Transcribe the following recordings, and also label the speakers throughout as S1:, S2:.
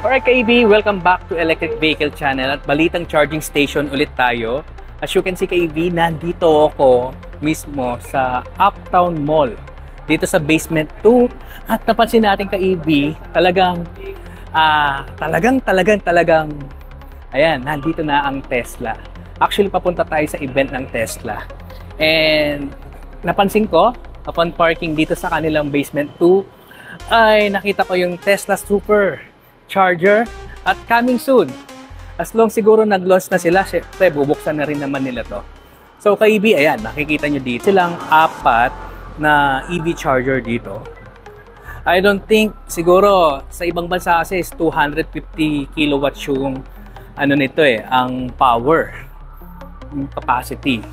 S1: Alright ka-EV, welcome back to Electric Vehicle Channel at balitang charging station ulit tayo. As you can see ka-EV, nandito ako mismo sa Uptown Mall dito sa basement 2 at napansin natin ka-EV talagang ayan, nandito na ang Tesla. Actually papunta tayo sa event ng Tesla and napansin ko upon parking dito sa kanilang basement 2 ay nakita ko yung Tesla Super Charger at coming soon. As long siguro nag-launch na sila, syempre bubuksan na rin naman nila to. So ka-EV, ayan, nakikita nyo dito silang 4 na EV charger dito. I don't think, siguro sa ibang bansa kasi is 250 kilowatts yung ano nito ang power, yung capacity.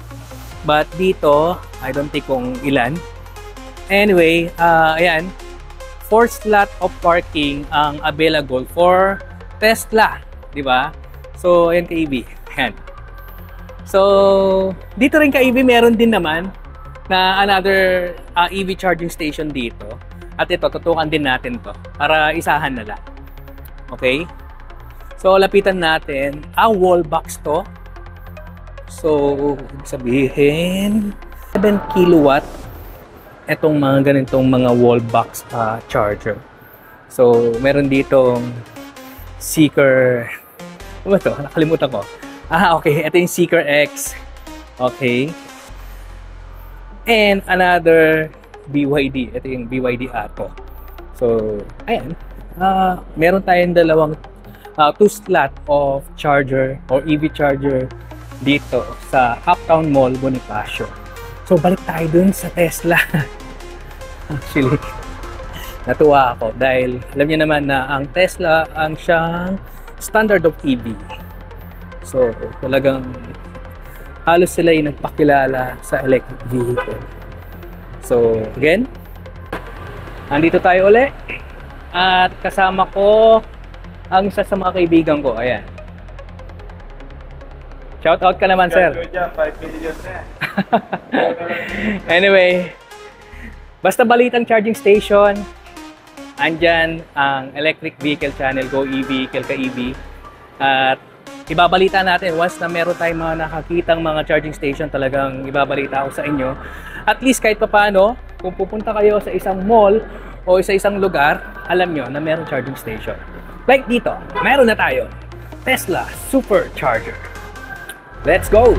S1: But dito, I don't think kung ilan. Anyway, ayan, 4 slot of parking ang available for Tesla, di ba? So, ayan ka-EV. Ayan. So, dito rin ka-EV meron din naman na another EV charging station dito. At ito, tutukan din natin to para isahan na lang. Okay? So, lapitan natin. Wall box to. So, sabihin 7 kilowatt etong mga ganitong mga wall box charger. So, meron ditong Seeker. Ano ba ito? Nakalimutan ko. Okay. Ito yung Seeker X. Okay. And another BYD. Ito yung BYD Atto. So, ayan. Meron tayong dalawang 2 slot of charger or EV charger dito sa Uptown Mall, Bonifacio. So, balik tayo dun sa Tesla. Actually, natuwa ako dahil alam niyo naman na ang Tesla ang siyang standard of EV. So, talagang halos sila yung nagpakilala sa electric vehicle. So, again, andito tayo ulit at kasama ko ang isa sa mga kaibigan ko. Ayan. Shout out ka naman, sir.
S2: 5 million na.
S1: Anyway, basta balitang charging station, andyan ang Electric Vehicle Channel, Go EV, Kel ka-EV. At ibabalita natin once na meron tayong mga nakakitang mga charging station, talagang ibabalita ako sa inyo. At least kahit paano, kung pupunta kayo sa isang mall o sa isang lugar, alam nyo na meron charging station. Like dito, meron na tayo Tesla Super Charger. Let's go!